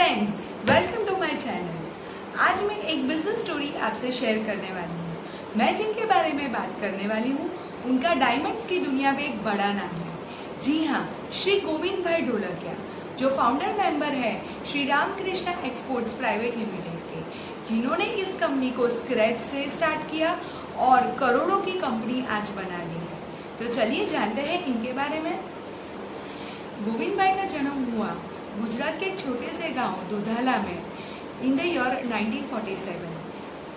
Friends, welcome to my channel. आज मैं एक बिजनेस स्टोरी आपसे शेयर करने वाली हूँ। मैं जिनके बारे में बात करने वाली हूँ उनका डायमंड्स की दुनिया में एक बड़ा नाम है। जी हाँ, श्री गोविंद भाई ढोलकिया, जो फाउंडर मेंबर है Shri Ramakrishna exports private limited के, जिन्होंने इस कंपनी को स्क्रैच से स्टार्ट किया और करोड़ों की कंपनी आज बना ली है। तो चलिए जानते हैं इनके बारे में। गोविंद भाई का जन्म हुआ गुजरात के एक छोटे से गांव दुधाला में इन द ईयर 1947।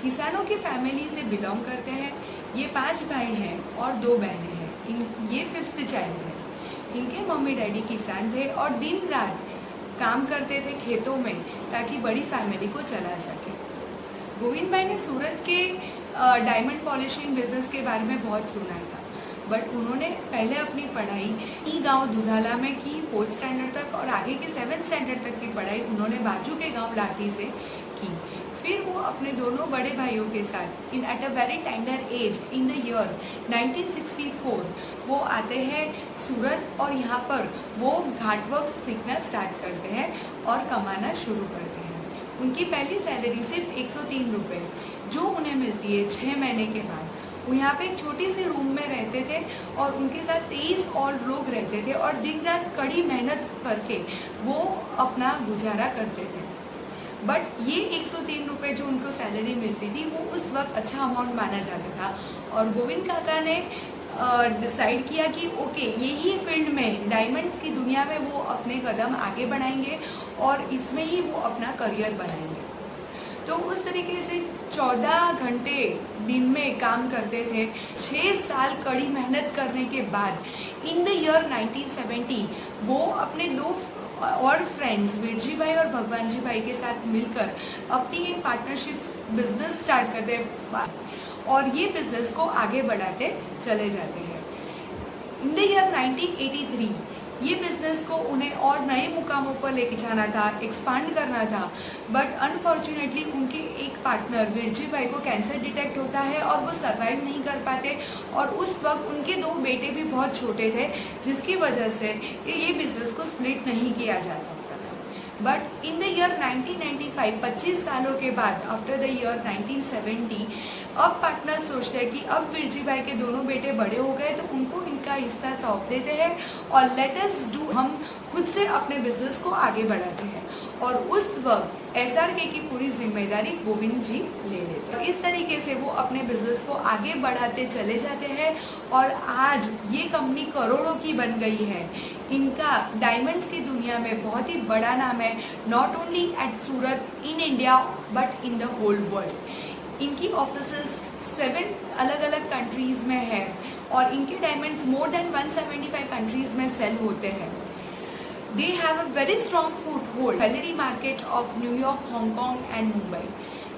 किसानों की फैमिली से बिलोंग करते हैं। ये 5 भाई हैं और 2 बहनें हैं। ये 5th चाइल्ड है। इनके मम्मी डैडी किसान थे और दिन रात काम करते थे खेतों में ताकि बड़ी फैमिली को चला सके। गोविंद भाई ने सूरत के डायमंड पॉलिशिंग बिजनेस के बारे में बहुत सुना था, बट उन्होंने पहले अपनी पढ़ाई गांव दुधाला में की 4th स्टैंडर्ड तक, और आगे के 7th स्टैंडर्ड तक की पढ़ाई उन्होंने बाजू के गांव लाठी से की। फिर वो अपने दोनों बड़े भाइयों के साथ at a very tender age in the year 1964 वो आते हैं सूरत, और यहाँ पर वो घाट वर्क सीखना स्टार्ट करते हैं और कमाना शुरू करते हैं। उनकी पहली सैलरी सिर्फ 103 रुपये जो उन्हें मिलती है 6 महीने के बाद। वो यहाँ पे एक छोटी सी रूम में रहते थे और उनके साथ 23 और लोग रहते थे, और दिन रात कड़ी मेहनत करके वो अपना गुजारा करते थे। बट ये 103 रुपये जो उनको सैलरी मिलती थी वो उस वक्त अच्छा अमाउंट माना जाता था, और गोविंद काका ने डिसाइड किया कि ओके, यही फील्ड में डायमंड्स की दुनिया में वो अपने कदम आगे बढ़ाएंगे और इसमें ही वो अपना करियर बनाएंगे। तो उस तरीके से 14 घंटे दिन में काम करते थे। 6 साल कड़ी मेहनत करने के बाद इन द ईयर 1970 वो अपने 2 और फ्रेंड्स वीरजी भाई और भगवान जी भाई के साथ मिलकर अपनी एक पार्टनरशिप बिजनेस स्टार्ट करते हैं और ये बिजनेस को आगे बढ़ाते चले जाते हैं। इन द ईयर 1983 ये बिजनेस को उन्हें और नए मुकामों पर लेके जाना था, एक्सपांड करना था, बट अनफॉर्चुनेटली उनके एक पार्टनर वीरजी भाई को कैंसर डिटेक्ट होता है और वो सर्वाइव नहीं कर पाते, और उस वक्त उनके 2 बेटे भी बहुत छोटे थे, जिसकी वजह से ये बिजनेस को स्प्लिट नहीं किया जा सकता था। बट इन द ईयर 1995 25 सालों के बाद, आफ्टर द ईयर 1970, अब पार्टनर सोचते हैं कि अब वीरजी भाई के दोनों बेटे बड़े हो गए तो उनको इनका हिस्सा सौंप देते हैं और लेट अस डू, हम खुद से अपने बिजनेस को आगे बढ़ाते हैं। और उस वक्त SRK की पूरी जिम्मेदारी गोविंद जी ले लेते हैं। इस तरीके से वो अपने बिजनेस को आगे बढ़ाते चले जाते हैं और आज ये कंपनी करोड़ों की बन गई है। इनका डायमंड्स की दुनिया में बहुत ही बड़ा नाम है, not only at Surat in India but in the whole world. इनकी ऑफिसेस 7 अलग अलग कंट्रीज में है और इनके डायमंड्स मोर देन 175 कंट्रीज में सेल होते हैं। They have a very strong foothold salary market of New York, Hong Kong and Mumbai.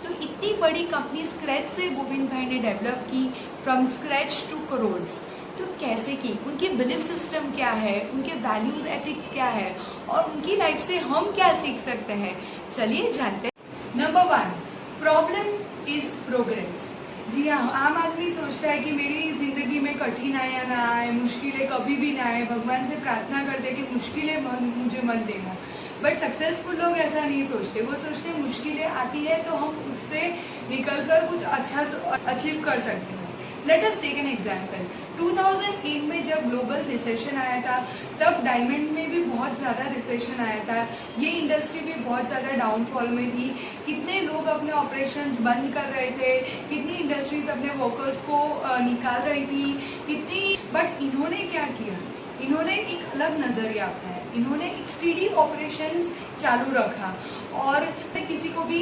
तो इतनी बड़ी कंपनी स्क्रैच से गोविंद भाई ने डेवलप की, फ्रॉम स्क्रैच टू करोड्स। तो कैसे की, उनकी बिलीफ सिस्टम क्या है, उनके वैल्यूज एथिक्स क्या है और उनकी लाइफ से हम क्या सीख सकते हैं, चलिए जानते हैं। Number 1, problem is progress. जी हाँ, आम आदमी सोचता है कि मेरी ज़िंदगी में कठिनाइयाँ ना आए, मुश्किलें कभी भी ना आए, भगवान से प्रार्थना करते हैं कि मुश्किलें मुझे मत देना। बट सक्सेसफुल लोग ऐसा नहीं सोचते। वो सोचते हैं मुश्किलें आती है तो हम उससे निकलकर कुछ अच्छा अचीव कर सकते हैं। Let us take an example. 2008 में जब ग्लोबल रिसेशन आया था तब डायमंड में भी बहुत ज़्यादा रिसेशन आया था। ये इंडस्ट्री भी बहुत ज़्यादा डाउनफॉल में थी। कितने लोग अपने ऑपरेशंस बंद कर रहे थे, कितनी इंडस्ट्रीज अपने वर्कर्स को निकाल रही थी, कितनी। बट इन्होंने क्या किया, इन्होंने एक अलग नज़रिया अपनाया। इन्होंने एक स्टडी ऑपरेशंस चालू रखा और किसी को भी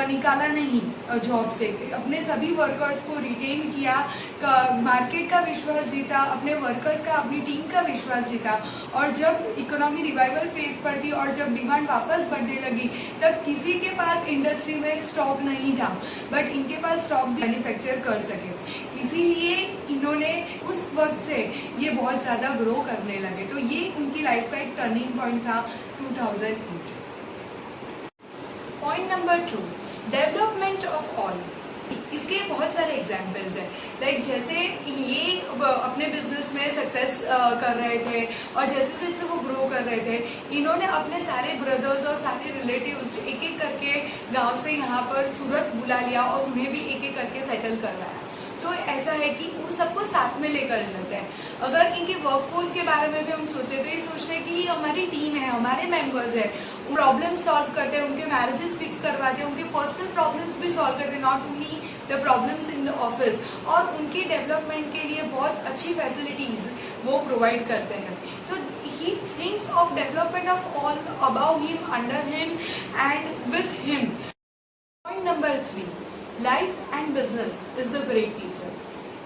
निकाला नहीं जॉब से। अपने सभी वर्कर्स को रिटेन किया, मार्केट का विश्वास जीता, अपने वर्कर्स का, अपनी टीम का विश्वास जीता। और जब इकोनॉमी रिवाइवल फेज पर थी और जब डिमांड वापस बढ़ने लगी तब किसी के पास इंडस्ट्री में स्टॉक नहीं था, बट इनके पास स्टॉक मैन्युफैक्चर कर सके। इसीलिए इन्होंने उस वक्त से ये बहुत ज़्यादा ग्रो करने लगे। तो ये उनकी लाइफ का एक टर्निंग पॉइंट था 2008। Point number 2, development of all. इसके बहुत सारे एग्जाम्पल्स हैं। लाइक जैसे ये अपने बिजनेस में सक्सेस कर रहे थे और जैसे जैसे वो ग्रो कर रहे थे, इन्होंने अपने सारे ब्रदर्स और सारे रिलेटिव्स गांव से यहाँ पर सूरत बुला लिया और उन्हें भी एक एक करके सेटल करवाया। तो ऐसा है कि उन सबको साथ में लेकर जाते हैं। अगर इनके वर्कफोर्स के बारे में भी हम सोचे तो ये सोचते हैं कि ये हमारी टीम है, हमारे मेंबर्स है, प्रॉब्लम सॉल्व करते हैं, उनके मैरिजेस फिक्स करवाते हैं, उनके पर्सनल प्रॉब्लम्स भी सॉल्व करते हैं, not only the problems in the office, और उनके डेवलपमेंट के लिए बहुत अच्छी फैसिलिटीज वो प्रोवाइड करते हैं। तो he thinks of development of all about him, under him and with him. Point number 3, life and business is a great teacher.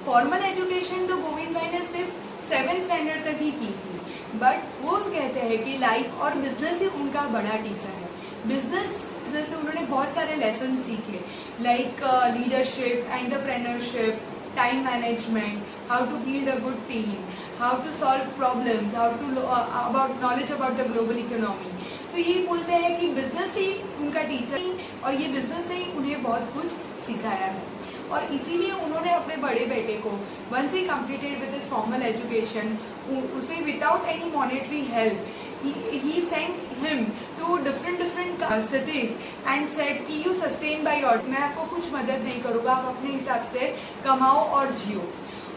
Formal education तो गोविंद भाई ने सिर्फ 7th स्टैंडर्ड तक ही की थी, बट वो कहते हैं कि लाइफ और बिजनेस ही उनका बड़ा टीचर है। बिजनेस से उन्होंने बहुत सारे लेसन सीखे, like leadership, entrepreneurship, time management, how to build a good team, how to solve problems, how to about knowledge about the global economy. तो ये बोलते हैं कि बिजनेस ही उनका टीचर ही, और ये बिजनेस ने उन्हें बहुत कुछ सिखाया है। और इसीलिए उन्होंने अपने बड़े बेटे को वंस ही completed with his formal education, उसे without any monetary help he sent him to different cities and said कि you sustain by your, मैं आपको कुछ मदद नहीं करूँगा, आप अपने हिसाब से कमाओ और जियो।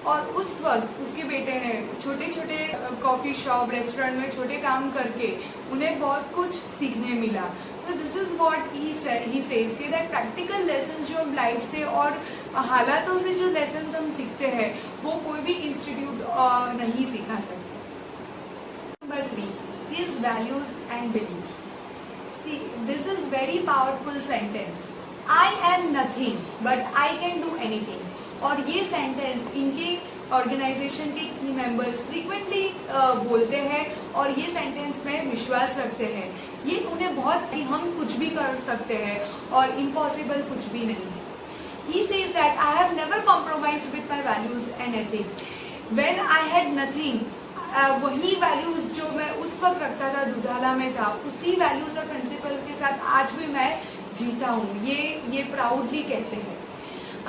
और उस वक्त उसके बेटे ने छोटे छोटे कॉफ़ी शॉप, रेस्टोरेंट में छोटे काम करके उन्हें बहुत कुछ सीखने मिला। तो this is what he says कि दैट प्रैक्टिकल लेसन्स जो हम लाइफ से और हालातों से जो लेसन्स हम सीखते हैं वो कोई भी इंस्टीट्यूट नहीं सिखा सकते। Number 3, his values and beliefs. See, this is very powerful sentence. I am nothing, but I can do anything. और ये सेंटेंस इनके ऑर्गेनाइजेशन के की मेंबर्स फ्रीक्वेंटली बोलते हैं और ये सेंटेंस में विश्वास रखते हैं। ये उन्हें बहुत कि हम कुछ भी कर सकते हैं और इम्पॉसिबल कुछ भी नहीं है। He says that I have never compromised with my values and ethics. When I had nothing, वही वैल्यूज जो मैं उस वक्त रखता था, दुधाला में था, उसी वैल्यूज और प्रिंसिपल के साथ आज भी मैं जीता हूँ, ये प्राउडली कहते हैं।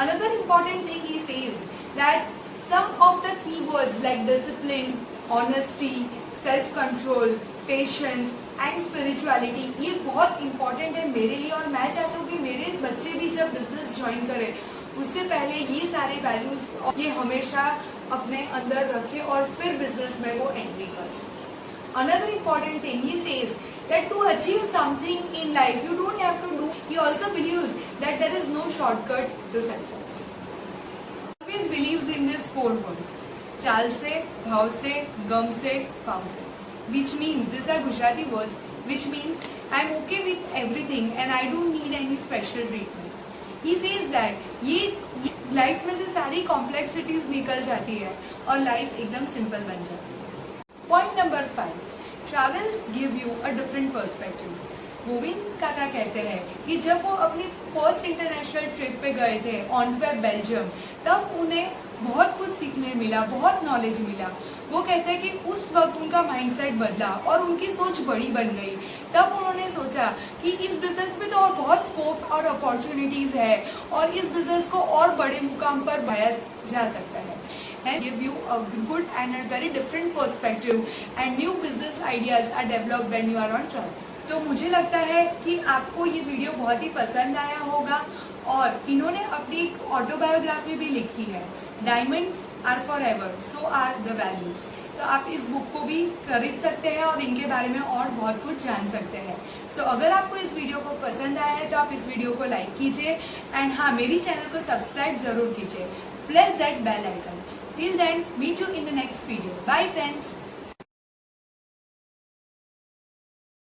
Another important thing he says that some of the key words like discipline, honesty, self control, patience and spirituality, ये बहुत इंपॉर्टेंट है मेरे लिए। और मैं चाहता हूँ कि मेरे बच्चे भी जब बिजनेस ज्वाइन करें उससे पहले ये सारे वैल्यूज ये हमेशा अपने अंदर रखें और फिर बिजनेस में वो एंट्री करें। Another important thing he says that to achieve something in life you don't have to do, he also believes that there is no shortcut to success. He always believes in these 4 words, चाल से, भाव से, गम से, पाव से, which means these are Gujarati words, which means I am okay with everything and I don't need any special treatment. He says that ये life में से सारी कॉम्प्लेक्सिटीज निकल जाती है और लाइफ एकदम सिंपल बन जाती है। Point number 5, travels give you a different perspective. Govind काका कहते हैं कि जब वो अपनी फर्स्ट इंटरनेशनल ट्रिप पे गए थे एंटवर्प, बेल्जियम, तब उन्हें बहुत कुछ सीखने मिला, बहुत नॉलेज मिला। वो कहते हैं कि उस वक्त उनका माइंडसेट बदला और उनकी सोच बड़ी बन गई। तब उन्होंने सोचा कि इस बिजनेस में तो और बहुत स्कोप और अपॉर्चुनिटीज़ है और इस बिजनेस को और बड़े मुकाम पर बढ़ाया जा सकता है। And give you a good and a very different perspective and new business ideas are developed when you are on travel. तो मुझे लगता है कि आपको ये वीडियो बहुत ही पसंद आया होगा और इन्होंने अपनी एक ऑटोबायोग्राफी भी लिखी है, diamonds are forever, so are the values. तो आप इस बुक को भी खरीद सकते हैं और इनके बारे में और बहुत कुछ जान सकते हैं। सो अगर आपको इस वीडियो को पसंद आया है तो आप इस वीडियो को लाइक कीजिए एंड हाँ, मेरी चैनल को सब्सक्राइब ज़रूर कीजिए। Press that bell icon. Till then, meet you in the next video. Bye friends.